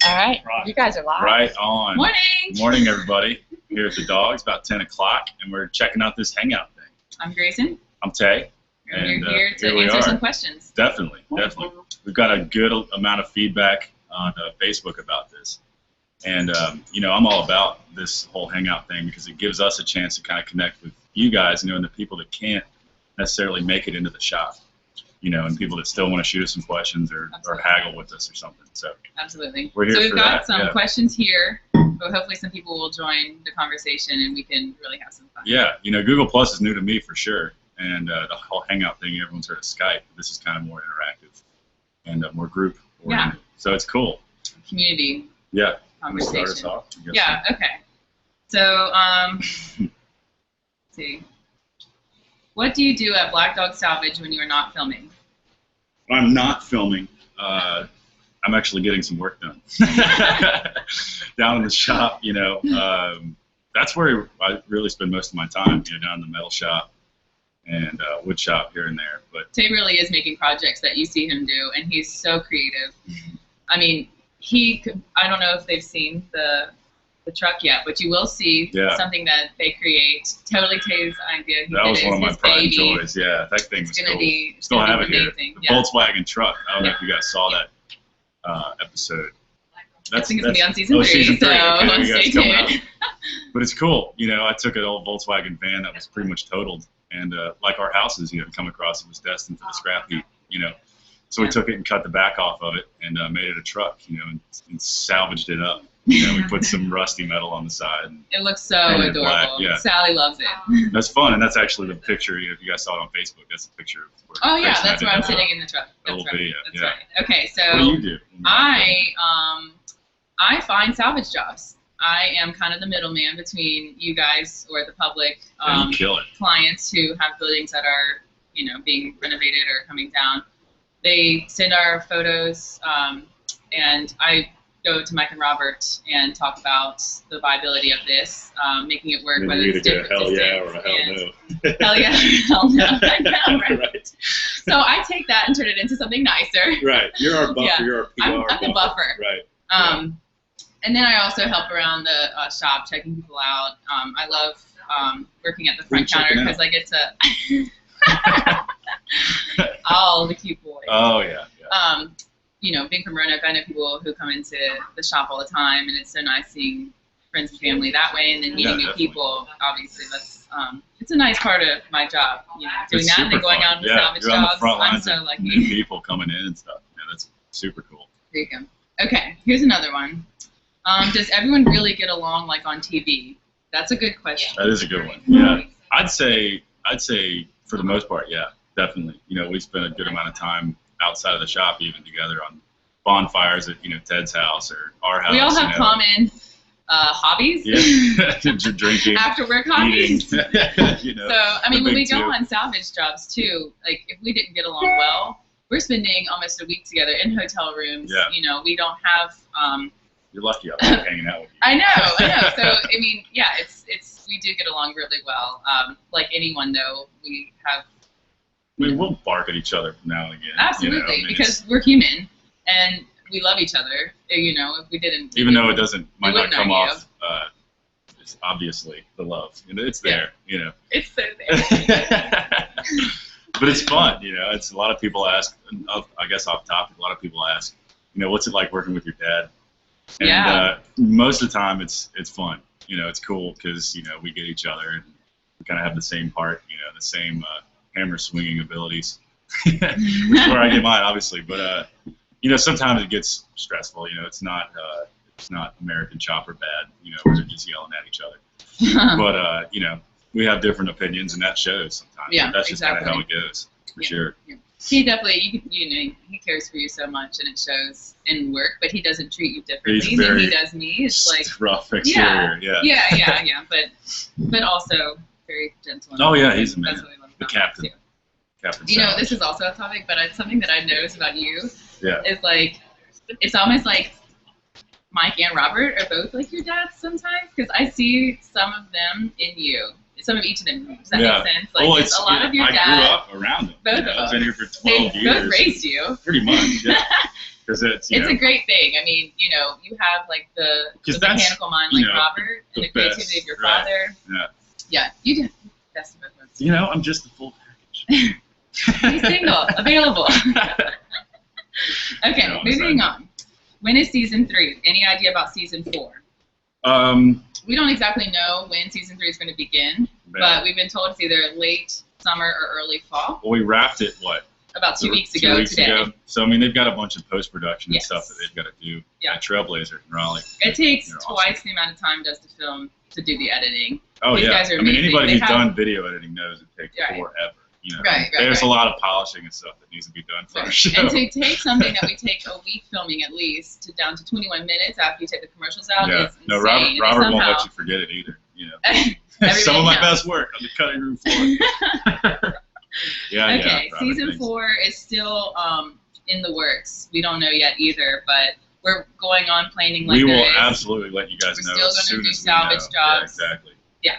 All right. Right. You guys are live. Right on. Morning. Morning, everybody. Here at the Dogs, about 10 o'clock, and we're checking out this Hangout thing. I'm Grayson. I'm Tay. And we're here to we answer are. some questions. Definitely. We've got a good amount of feedback on Facebook about this. And, I'm all about this whole Hangout thing because it gives us a chance to kind of connect with you guys, and the people that can't necessarily make it into the shop. And people that still want to shoot us some questions or haggle with us or something. So absolutely. We're here so we've for got that. some questions here, but hopefully some people will join the conversation and we can really have some fun. Yeah, Google Plus is new to me for sure, and the whole Hangout thing, everyone's heard of Skype. This is kind of more interactive and more group oriented. Yeah. So it's cool. Community. Yeah. Conversation. Start us off, I guess. Yeah. Okay. So let's see. What do you do at Black Dog Salvage when you are not filming? When I'm not filming, I'm actually getting some work done. Down in the shop, that's where I really spend most of my time, down in the metal shop and wood shop here and there. But Tay really is making projects that you see him do, and he's so creative. I mean, I don't know if they've seen the truck yet, but you will see something that they create. Totally Tay's idea. That was one of my pride and joys. Yeah, that thing was cool. Still have it here. The Volkswagen truck. I don't know if you guys saw that episode. I think it's going to be on season 3. Season 3. So okay, stay tuned. But it's cool. I took an old Volkswagen van that was pretty much totaled, and like our houses, come across, it was destined for the scrap heap. So we took it and cut the back off of it and made it a truck, and salvaged it up. We put some rusty metal on the side. And it looks so adorable. Black, yeah. Sally loves it. That's fun, and that's actually the picture. If you guys saw it on Facebook, that's the picture. Of where that's where I'm sitting in the truck. That's little video. That's right. Okay, so what do you do? I find salvage jobs. I am kind of the middleman between you guys or the public, you kill it. Clients who have buildings that are, being renovated or coming down. They send our photos, and I go to Mike and Robert and talk about the viability of this, making it work, Maybe whether it's different hell distance. Yeah or a hell no. Hell yeah, hell no. I know, right? Right. So I take that and turn it into something nicer. Right. You're our buffer. Yeah. You're our PR I'm the buffer. Right. And then I also help around the shop, checking people out. I love working at the front counter because I get to all the cute boys. Oh yeah. Being from Roanoke, I know people who come into the shop all the time, and it's so nice seeing friends and family that way, and then meeting new people. Obviously, that's it's a nice part of my job. Doing that and then going out and salvage jobs. I'm so lucky. New people coming in and stuff. Yeah, that's super cool. There you go. Okay, here's another one. Does everyone really get along like on TV? That's a good question. That is a good one. Yeah, I'd say for the most part, yeah, definitely. We spend a good amount of time outside of the shop, even together on bonfires at Ted's house or our house. We all have common hobbies. Yeah, drinking, after work hobbies. Eating. So I mean, when we go on salvage jobs too, like if we didn't get along well, we're spending almost a week together in hotel rooms. Yeah. We don't have. You're lucky I'm hanging out with you. I know. So I mean, yeah, it's we do get along really well. Like anyone though, we have. I mean, we'll bark at each other from now and again. Absolutely, because we're human and we love each other. If we didn't, even though it might not come off, it's obviously the love. It's there. It's so there. But it's fun. It's a lot of people ask. I guess off topic, a lot of people ask, what's it like working with your dad? And most of the time, it's fun. It's cool because we get each other and we kind of have the same heart. The same. Hammer swinging abilities, which is where I get mine, obviously. But sometimes it gets stressful. It's not American Chopper bad. Where they're just yelling at each other. But we have different opinions, and that shows sometimes. Yeah, that's just kind of how it goes, for sure. Yeah. He definitely, he cares for you so much, and it shows in work. But he doesn't treat you differently than he does me. It's like rough exterior. Yeah. But also very gentle. Oh yeah, he's amazing. That's what I love. The captain. Captain. This is also a topic, but it's something that I noticed about you. Yeah. Is like, it's almost like Mike and Robert are both like your dads sometimes, because I see some of them in you. Some of each of them. Does that make sense? Like, well, a lot of your I dad. grew up around them. Both of them. I've been here for 12 years. Both raised you. Pretty much, yeah. Because it's a great thing. I mean, you know, you have like the mechanical mind like Robert and the creativity of your father. Yeah. Yeah, you do best of both worlds. You know, I'm just the full package. He's single, available. Okay, No, moving on. When is season 3? Any idea about season 4? We don't exactly know when season 3 is going to begin, but we've been told it's either late summer or early fall. Well, we wrapped it, about 2 weeks ago today. So, I mean, they've got a bunch of post-production and stuff that they've got to do at Trailblazer in Raleigh. It takes twice the amount of time it does to film to do the editing. Oh, These guys are amazing. I mean, anybody who's done video editing knows it takes forever. You know, there's a lot of polishing and stuff that needs to be done for a show. And to take something that we take a week filming at least down to 21 minutes after you take the commercials out is insane. No, Robert won't let you forget it either. You know, some of my best work on the cutting room floor. Okay, season 4 is still in the works. We don't know yet either, but we're going on planning like we will absolutely let you guys know as soon as we know. We're still going to do Salvage Dawgs. Yeah, exactly. Yeah.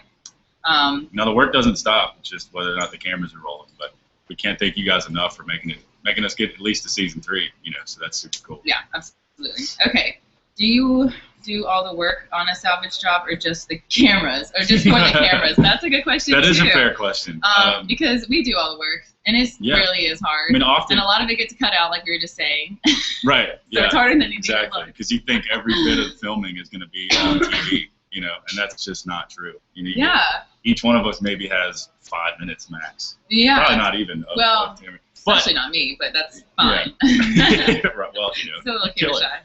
Now the work doesn't stop. It's just whether or not the cameras are rolling. But we can't thank you guys enough for making us get at least to season 3. You know, so that's super cool. Yeah, absolutely. Okay. Do you do all the work on a salvage job, or just the cameras, or just for the cameras? That's a good question. That is a fair question. Because we do all the work, and it really is hard. I mean, often, and a lot of it gets cut out, like we were just saying. Right. So it's harder than you exactly. Because you think every bit of filming is going to be on TV, you know, and that's just not true. You need each one of us maybe has 5 minutes max. Yeah. Probably not even. Especially not me, but that's fine. Yeah. Right. Well, you know, still a little camera shy.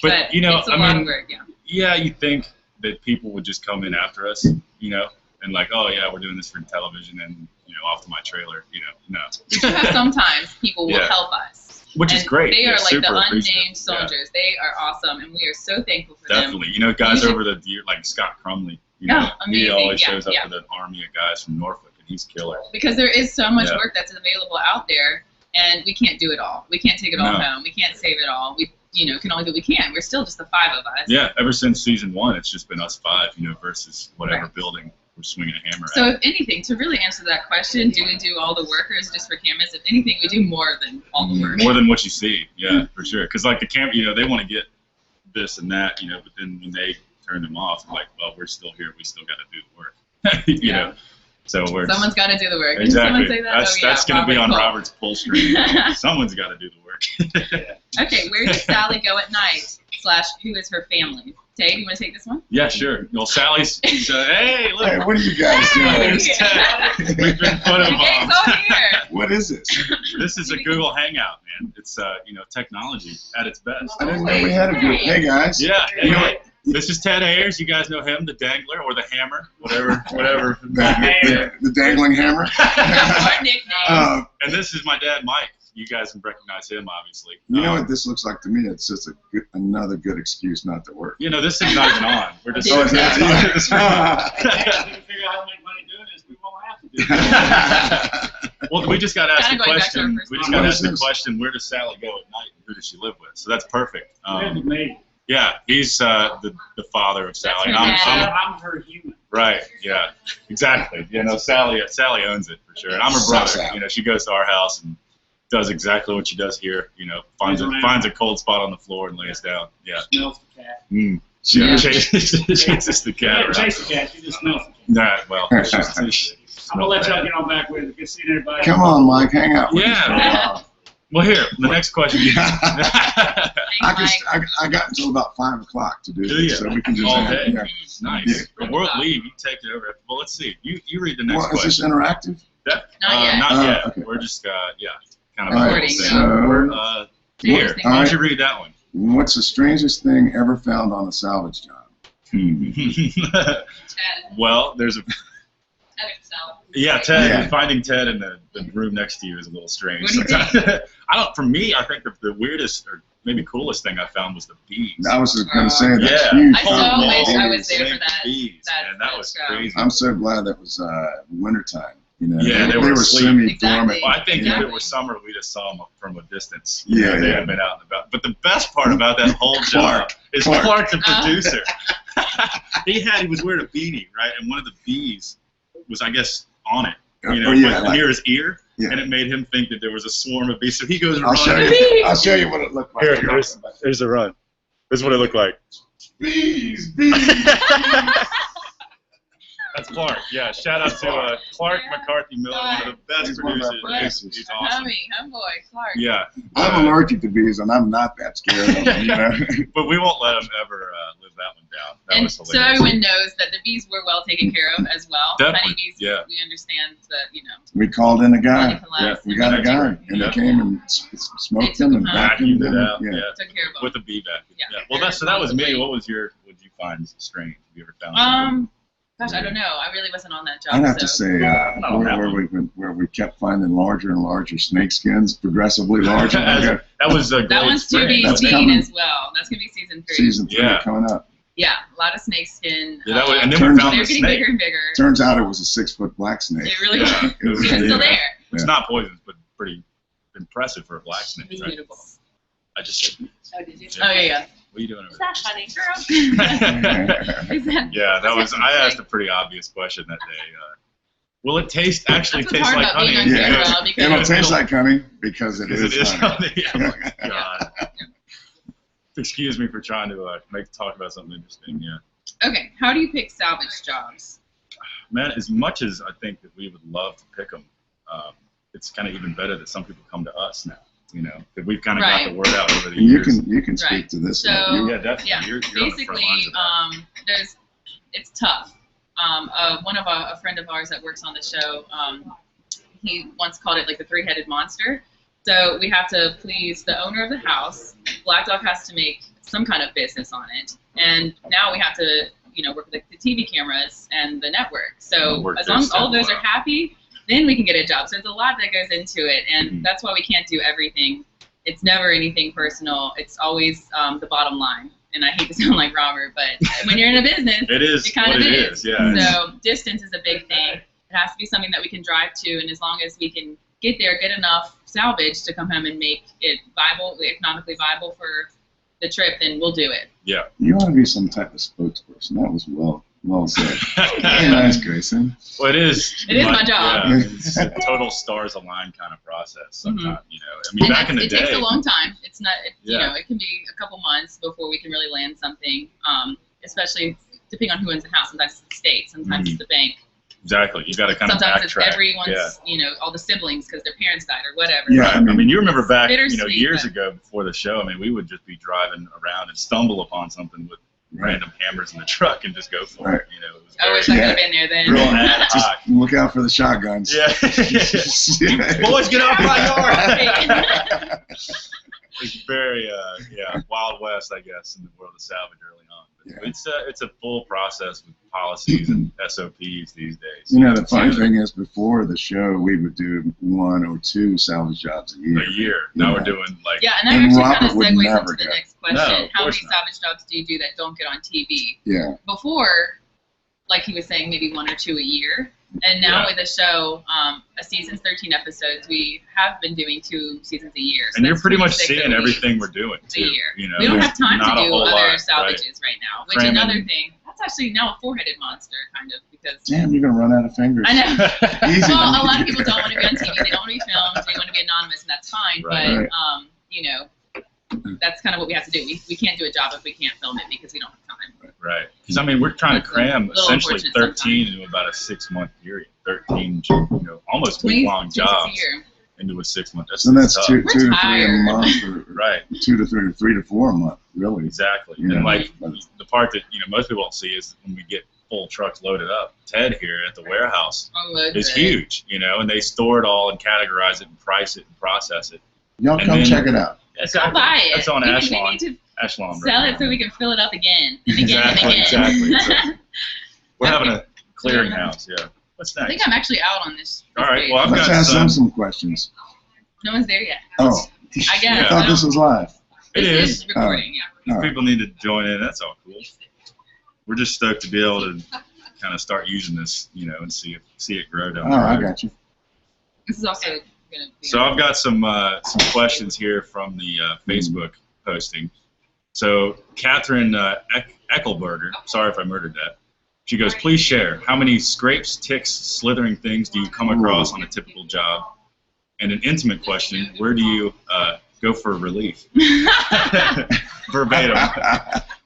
But you know, it's a lot of work, you think that people would just come in after us, you know, and like, oh yeah, we're doing this for television, and you know, off to my trailer, you know, no. We do have sometimes people will help us, which is great. They are like the unnamed soldiers. They are awesome, and we are so thankful for them. Definitely, you know, guys over the year, like Scott Crumley, you know, he always shows up with an army of guys from Norfolk, and he's killer. Because there is so much work that's available out there, and we can't do it all. We can't take it all home. We can't save it all. We can only do what we can. We're still just the 5 of us. Yeah, ever since season 1, it's just been us 5, you know, versus whatever building we're swinging a hammer at. So if anything, to really answer that question, do we do all the workers just for cameras? If anything, we do more than all the work. More than what you see, for sure. Because like the camera, you know, they want to get this and that, you know, but then when they turn them off, I'm like, well, we're still here. We still got to do the work. you know. So someone's got to do the work. Exactly. Did someone say that? That's going to be on Robert's pull string. Someone's got to do the work. Okay, where does Sally go at night? / who is her family? Tay, do you want to take this one? Yeah, sure. Well, Sally's. Hey, look. Hey, what are you guys doing? There's Ted. We've been putting on. Here. What is this? This is a Google Hangout, man. It's you know, technology at its best. I didn't know we had a Google. Hey guys. Yeah. Hey. This is Ted Ayers. You guys know him, the Dangler or the Hammer, whatever. The dangling hammer. Our nickname. And this is my dad, Mike. You guys can recognize him, obviously. You know what this looks like to me? It's just another good excuse not to work. You know, this is not even on. We're just trying to figure out how to make money doing this. We won't have to do it. Well, we just got asked the question. We just got asked the question: where does Sally go at night, and who does she live with? So that's perfect. Yeah, he's the father of Sally. I'm her human. Right. Yeah. Exactly. You know, Sally owns it for sure, and I'm her brother. You know, she goes to our house and does exactly what she does here. You know, finds a cold spot on the floor and lays down. Yeah. Smells the cat. She chases the cat. Yeah, chase the cat. She just smells the cat. Nah, well, I'm gonna let y'all get on back with it. Good seeing everybody. Come on, Mike, hang out. Yeah. Well, here, the next question. I got until about 5 o'clock to do this, so we can just all day. Nice. The world leave, you take it over. Well, let's see. You read the next question. Is this interactive? Not yet. Okay. We're just kind of recording. So here. Why don't you read that one? What's the strangest thing ever found on a salvage job? Well, there's a. Yeah, Ted. Yeah. Finding Ted in the room next to you is a little strange. What do you think? For me, I think the weirdest or maybe coolest thing I found was the bees. I was going to say that's huge. I so wish I was there for that. Bees, and that was crazy. I'm so glad that was wintertime. You know, yeah, they were semi-dormant. Exactly. Well, I think if it was summer, we'd have saw them from a distance. Yeah, they had been out and about. But the best part about that whole job is Clark, the producer. He was wearing a beanie, right? And one of the bees was, I guess, on it, you know, near his ear. and it made him think that there was a swarm of bees. So he goes I'll running. show you what it looked like. Here's the run. This is what it looked like. Bees. That's Clark. Yeah, shout out to Clark McCarthy Miller, one of the best producers. He's awesome. Homeboy, Clark. Yeah. I'm allergic to bees, and I'm not that scared of them, you know. But we won't let him ever live that one down. That was hilarious. So everyone knows that the bees were well taken care of as well. Definitely. Honeybees, we understand that, We called in a guy. Yeah, we got a guy, and they came and smoked them and vacuumed it out. Took care of them. With a bee vacuum. Yeah. Well, so that was me. What did you find strange? Have you ever found something? Gosh, I don't know. I really wasn't on that job. I'd have to say where we kept finding larger and larger snake skins, progressively larger. That was a that one's to be seen as well. That's gonna be season 3. Season 3 coming up. Yeah, a lot of snake skin. And then we found they're getting bigger and bigger. Turns out it was a 6-foot black snake. It really was. It's still there. It's not poisonous, but pretty impressive for a black snake. It's right? beautiful. I just said. Oh, did you? Oh yeah. What are you doing over there? Is that honey, girl? Yeah, that was. I asked a pretty obvious question that day. Will it taste like honey? It'll taste like honey because it is honey. Oh my God. Excuse me for trying to talk about something interesting. Yeah. Okay, how do you pick salvage jobs? Man, as much as I think that we would love to pick them, it's kind of even better that some people come to us now. You know, that we've kind of got the word out over the years. You can speak to this. So definitely. Yeah, you're basically, it's tough. A friend of ours that works on the show, he once called it like the 3-headed monster. So we have to please the owner of the house. Black Dog has to make some kind of business on it, and now we have to work with the TV cameras and the network. So as long as all of those are happy, then we can get a job. So there's a lot that goes into it, and that's why we can't do everything. It's never anything personal. It's always the bottom line. And I hate to sound like Robert, but when you're in a business, it kind of is. Yeah. So distance is a big thing. It has to be something that we can drive to, and as long as we can get there, get enough salvage to come home and make it viable, economically viable for the trip, then we'll do it. Yeah. You ought to be some type of spokesperson. That was well said. Very nice, Grayson. Well, it is. It is my job. Yeah, it's a total stars aligned kind of process. Sometimes, I mean, back in the day, it takes a long time. It's not. It can be a couple months before we can really land something. Especially depending on who owns the house. Sometimes it's the state. Sometimes it's the bank. Exactly. You got to kind of backtrack. Sometimes it's everyone's, all the siblings because their parents died or whatever. Yeah, I mean, you remember back, years ago before the show. I mean, we would just be driving around and stumble upon something with random hammers in the truck and just go for it. It was I wish I could have been there then. Real ad hoc. Look out for the shotguns. Yeah. Boys, get off my yard. It's very, Wild West, I guess, in the world of salvage early on. But it's a full process with policies and SOPs these days. The funny thing is, before the show, we would do 1 or 2 salvage jobs a year. Now we're doing and that actually kind of segues into the next question. How many salvage jobs do you do that don't get on TV? Yeah. Before, like he was saying, maybe 1 or 2 a year. And now with the show, a season's 13 episodes, we have been doing 2 seasons a year. So and you're pretty much seeing everything we're doing, too. A year. We don't have time to do other salvages right now. Which another thing, that's actually now a 4-headed monster, kind of, because... Damn, you're going to run out of fingers. I know. Well, a lot of people don't want to be on TV. They don't want to be filmed. They want to be anonymous, and that's fine. But, that's kind of what we have to do. We can't do a job if we can't film it because we don't have time. Right. Because, I mean, we're trying to cram essentially 13 into about a 6-month period. 13, almost week-long jobs into a 6-month. So that's 2 to 3 a month. Or right. 2 to 3 to 4 a month, really. Exactly. And, the part that, most people don't see is when we get full trucks loaded up. Ted here at the warehouse is huge, and they store it all and categorize it and price it and process it. Y'all come check it out. Come buy it. That's on Ashlon. We need to Ashlon sell it so we can fill it up again and again and again. Exactly. So we're having a clearinghouse, What's next? I think I'm actually out on this. All right. Well, Let's ask some questions. No one's there yet. Oh. I guess. I thought this was live. It is. Recording, If people need to join in, that's all cool. We're just stoked to be able to kind of start using this, and see it grow down the road. I got you. This is also... So I've got some questions here from the Facebook posting. So Catherine Eckelberger, sorry if I murdered that. She goes, please share. How many scrapes, ticks, slithering things do you come across on a typical job? And an intimate question: where do you go for relief? Verbatim.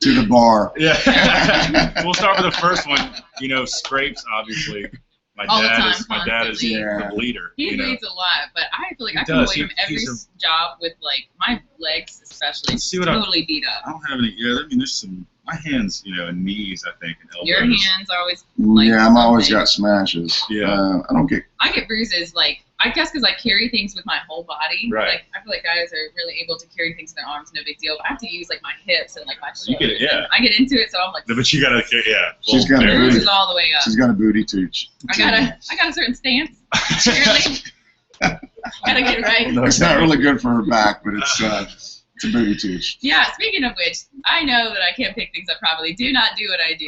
To the bar. Yeah. We'll start with the first one. You know, scrapes, obviously. My dad is the bleeder. He bleeds a lot, but I feel like I can avoid him every job with, like, my legs especially totally beat up. I don't have any. Yeah, I mean, there's some. My hands, you know, and knees, I think, and elbows. Your hands are always. Like, yeah, I'm always got smashes. Yeah. I get bruises, like, I guess because I carry things with my whole body. Right. Like, I feel like guys are really able to carry things with their arms, no big deal. But I have to use, like, my hips and, like, my shoulders. You get it, yeah. I get into it, so I'm like. But you gotta, yeah. She's got a booty. All the way up. She's got a booty tooch. I got a certain stance. Clearly. Gotta get right. It's not really good for her back, but it's a booty tooch. Yeah, speaking of which, I know that I can't pick things up properly. Do not do what I do.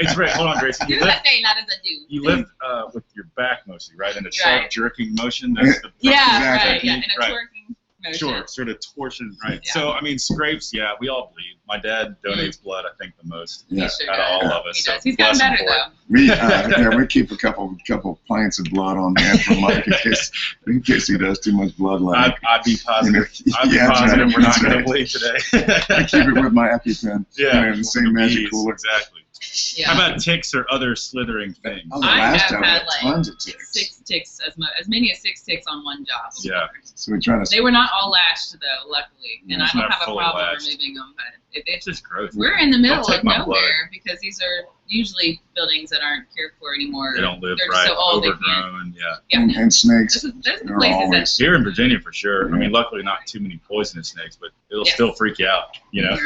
It's right. Hold on, Grayson. Do what I say, not as I do. You lift with your back mostly, right? In a sharp jerking motion. That's the right. Yeah, in a twerking motion. Sure, sort of torsion, right? Yeah. So, I mean, scrapes, yeah, we all bleed. My dad donates blood, I think, the most Sure out of all of us. He does. He's gotten better, though. We keep a couple pints of blood on hand for Mike in case he does too much blood. I'd be positive. I'd be positive we're not going to bleed today. I keep it with my EpiPen. Yeah, in the same magic cooler. Exactly. Yeah. How about ticks or other slithering things? I have had like 6 ticks, as many as 6 ticks on one job. Yeah. So we're trying to. They were not all lashed though, luckily, and I don't have a problem removing them. But it's just gross. We're in the middle of nowhere because these are usually buildings that aren't cared for anymore. They don't live They're right. So old, overgrown. And snakes. There's the places that here in Virginia for sure. I mean, luckily not too many poisonous snakes, but it'll still freak you out. You know,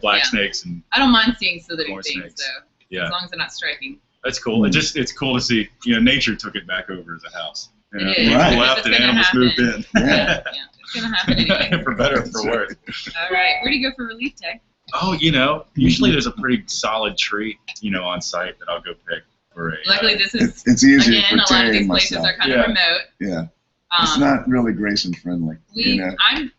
black snakes and. I don't mind seeing slithering things snakes. though. Yeah. As long as they're not striking. That's cool. It's cool to see. You know, nature took it back over as a house. You know, it is. People left and animals moved in. Yeah, it's gonna happen anyway. For better or for worse. All right, where do you go for relief, Tay? Oh, you know, usually there's a pretty solid tree, you know, on site that I'll go pick for a. Luckily, this is it's easier again. for A lot of Tay these and places myself. are kind of remote. Yeah. It's not really Grayson friendly. I'm a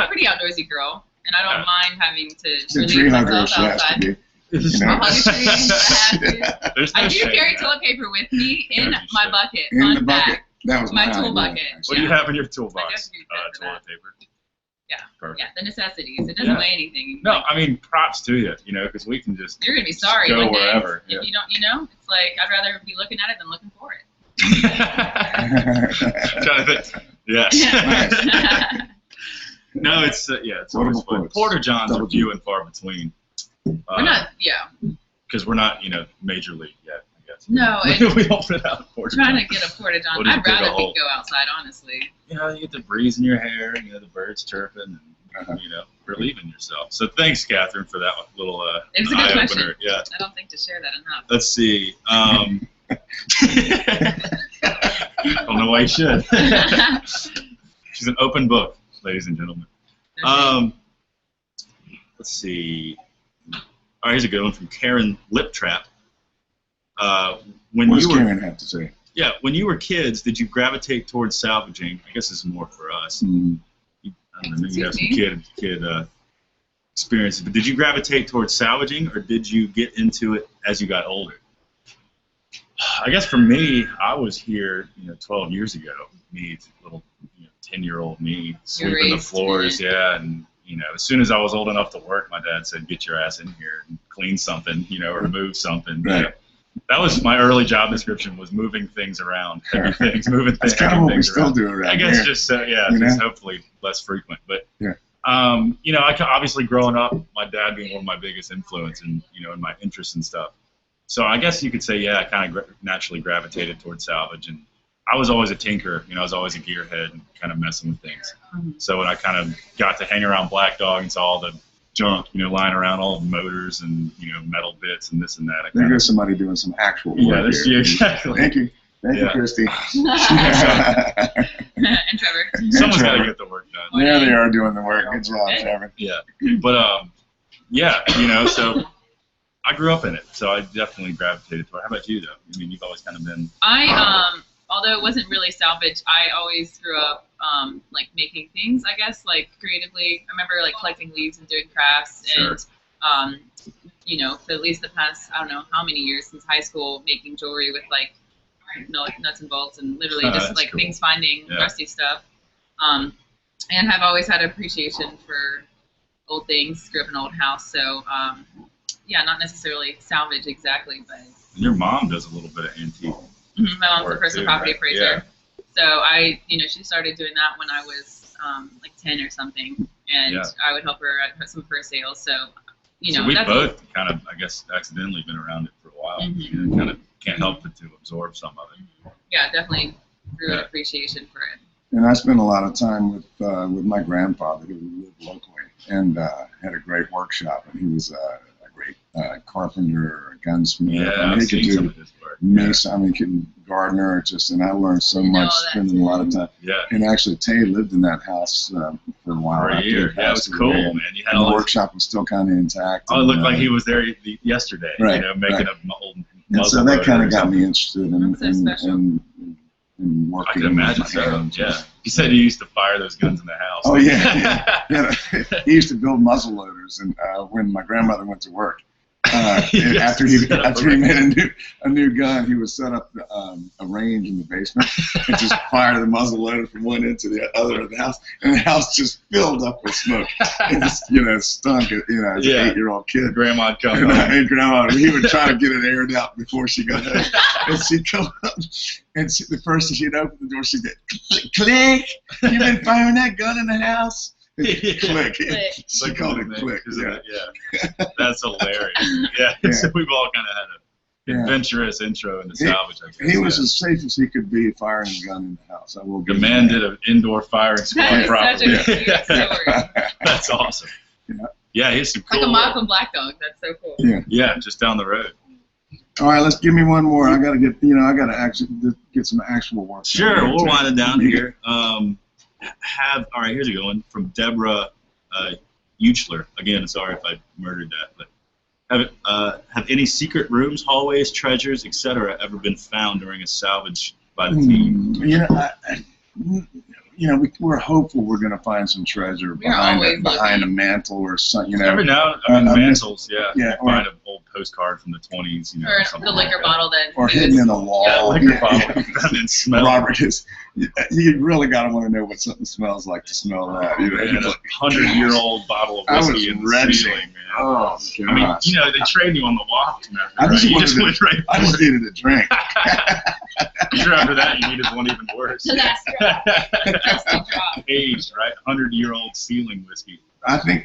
pretty outdoorsy girl, and I don't mind having to relieve myself outside. I'll hug a tree if I have to. I do carry toilet paper with me in my bucket. In the bucket. That was my tool bucket. What do you have in your toolbox? Toilet paper. Yeah. Perfect. Yeah, the necessities. It doesn't weigh anything. No, I mean, props to you, you know, because we can just. You're gonna be sorry go one day wherever. if you don't. You know, it's like I'd rather be looking at it than looking for it. Trying to think. Yes. No, it's it's always fun. Porta johns are few and far between. We're not, because we're not, you know, major league yet, I guess. No, we don't put out a porta john. Trying to get a porta john. I'd rather go outside, honestly. You know, you get the breeze in your hair, you know, the birds chirping, and you know, relieving yourself. So thanks, Catherine, for that little it was a good question. opener. Yeah. I don't think to share that enough. Let's see. I don't know why you should. She's an open book, ladies and gentlemen. Let's see. All right, here's a good one from Karen Liptrap. What does Karen have to say? Yeah, when you were kids, did you gravitate towards salvaging? I guess this is more for us. I don't know, maybe you have some kid experiences, but did you gravitate towards salvaging, or did you get into it as you got older? I guess for me, I was here, 12 years ago. Me, little, 10-year-old me, sweeping the floors, and as soon as I was old enough to work, my dad said, "Get your ass in here and clean something, or move something." Right. That was my early job description, was moving things around, heavy things, moving things. That's kind of what we still do around I guess here. just just hopefully less frequent, but I obviously growing up, my dad being one of my biggest influence, and in my interests and stuff. So I guess you could say, I kind of naturally gravitated towards salvage, and I was always a tinkerer. I was always a gearhead and kind of messing with things. So when I kind of got to hang around Black Dog and saw all the junk, lying around, all the motors and metal bits and this and that. There goes somebody doing some actual work. Yeah, there's you exactly. Thank you, Christy. And Trevor. Someone's got to get the work done. Yeah, they are doing the work. Good job, Trevor. Yeah, but so I grew up in it, so I definitely gravitated toward it. How about you, though? I mean, you've always kind of been. Although it wasn't really salvage, I always grew up like making things, I guess, like creatively. I remember like collecting leaves and doing crafts, and for at least the past, I don't know how many years since high school, making jewelry with like nuts and bolts and literally just like cool. things finding rusty stuff. And have always had appreciation for old things. Grew up in an old house, so yeah, not necessarily salvage exactly, but. Your mom does a little bit of antique. My mom's a personal property appraiser. Yeah. So she started doing that when I was like 10 or something, and I would help her at some of her sales. So, so we both kind of, I guess, accidentally been around it for a while. Kind of can't help but to absorb some of it. Yeah, definitely grew an appreciation for it. And I spent a lot of time with my grandfather, who lived locally, and had a great workshop. And he was a great carpenter, a gunsmith. Yeah, he could do some of his work. mason. I mean, he could gardener. And I learned so much spending a lot of time. Yeah. And actually, Tay lived in that house for a while. For a year. Yeah, it was cool, man. You had the workshop was still kind of intact. Oh, it looked like he was there yesterday. Right. Making a old. And so that kind of got me interested in working. I can imagine so. Yeah. He said he used to fire those guns in the house. Oh yeah. He used to build muzzle loaders, and when my grandmother went to work, after he made a new gun, he would set up a range in the basement and just fire the muzzle loader from one end to the other of the house, and the house just filled up with smoke. It just, stunk. As an 8-year-old kid. Grandma'd come home. And Grandma, he would try to get it aired out before she got home, and she'd come up, and the first thing she'd open the door, she'd get click. You've been firing that gun in the house. Click. She called it click. Yeah. That's hilarious. Yeah. So we've all kind of had an adventurous intro into salvage, I guess. He was as safe as he could be firing a gun in the house. I will give the man did an indoor firing squad properly. Such a cute story. That's awesome. Yeah, he's some cool. Like a mob from Black Dog. That's so cool. Yeah, just down the road. All right, let's give me one more. I gotta actually get some actual work. Sure, we'll wind it down here. All right, here's a good one from Deborah Uchler. Again, sorry if I murdered that, but have any secret rooms, hallways, treasures, etc. ever been found during a salvage by the team? We're hopeful we're going to find some treasure behind a mantle or something. Every now and then, mantles, find an old postcard from the 20s, or the liquor bottle or hidden in a wall. Yeah, liquor bottle, and smell. Robert you really got to want to know what something smells like to smell that. And a 100-year-old bottle of whiskey in the ceiling, man. Oh, gosh. I mean, they train you on the waft method, I right? just needed a drink. Sure, after that, you needed one even worse. The last drop. Aged, right? 100-year-old ceiling whiskey. I think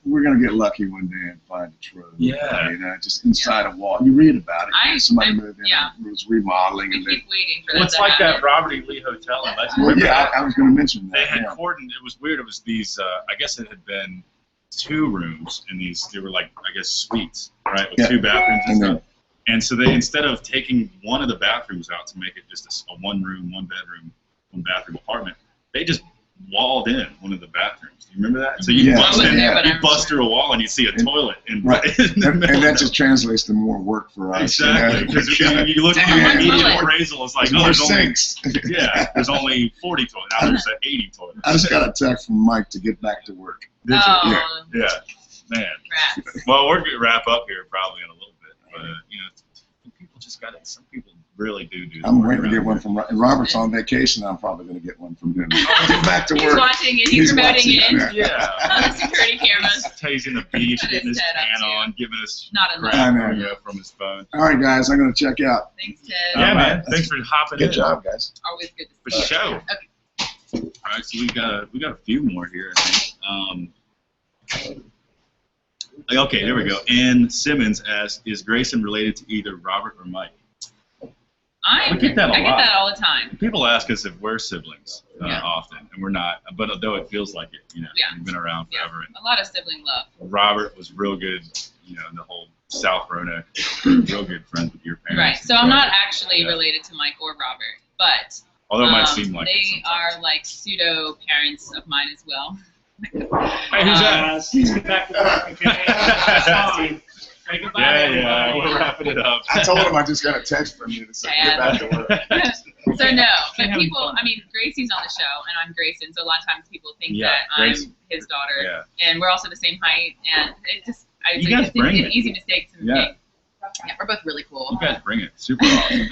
we're going to get lucky one day and find a trove. Yeah. Just inside a wall. You read about it. Somebody moved in and was remodeling. We keep waiting for that. It's like that Robert E. Lee Hotel in Lexington. Well, yeah, I was going to mention that. They had cordoned. It was weird. It was these, I guess it had been 2 rooms in these, they were like, I guess, suites, right? With 2 bathrooms and stuff. And so they, instead of taking one of the bathrooms out to make it just a 1-room, 1-bedroom, 1-bathroom apartment, they just walled in one of the bathrooms. Do you remember that? So you bust through a wall and you see a toilet in the middle. And that just translates to more work for us. Exactly. Because you look at the median appraisal, it's like, there's sinks. There's only 40 toilets. Now there's 80 toilets. I just got a text from Mike to get back to work. Did you? Yeah. Man. Well, we're going to wrap up here probably in a little bit. But, people just got it. Some people really do that. I'm waiting to get one from Robert's on vacation. I'm probably going to get one from him. Get back to work. He's watching it. He's promoting it. Yeah. On the security cameras. Tasing the beach, getting his pan on, giving us from his phone. All right, guys. I'm going to check out. Thanks, Ted. Yeah, man. Thanks for hopping in. Good job, guys. Always good to see you. For show. Okay. All right, so we got a few more here, I think. Okay, there we go. Ann Simmons asks, is Grayson related to either Robert or Mike? I get that all the time. People ask us if we're siblings often, and we're not. But although it feels like it, we've been around forever. And a lot of sibling love. Robert was real good, in the whole South Roanoke, real good friends with your parents. Right. So I'm not actually related to Mike or Robert, but although it might seem like they are like pseudo parents of mine as well. Hey, who's that? He's back to work. Okay. Say goodbye. Yeah, we're wrapping it up. I told him I just got a text from you to say get back to work. So no, but people, Gracie's on the show, and I'm Grayson, so a lot of times people think that I'm his daughter, and we're also the same height, and it's an easy mistake to make. Yeah, we're both really cool. You guys bring it. Super awesome.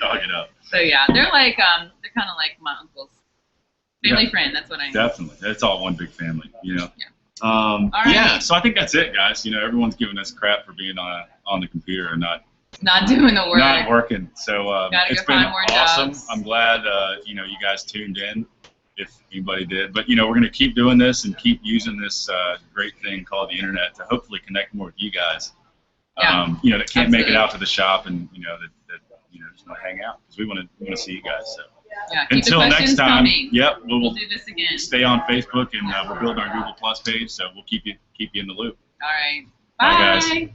Dog it up. So yeah, they're like they're kind of like my uncles. Family friend, that's what I am. Definitely. It's all one big family, you know. Yeah. All right. Yeah, so I think that's it, guys. You know, everyone's giving us crap for being on the computer and not doing the work. Not working. So it's been awesome. Jobs. I'm glad you know, you guys tuned in, if anybody did. But you know, we're gonna keep doing this and keep using this great thing called the internet to hopefully connect more with you guys. Yeah. You know, that can't make it out to the shop and you know that you know just want to hang out because we want to see you guys. So. Yeah, keep until the next time, coming. yep, we'll do this again. Stay on Facebook and we're building our Google Plus page, so we'll keep you in the loop. All right. Bye, guys. Bye.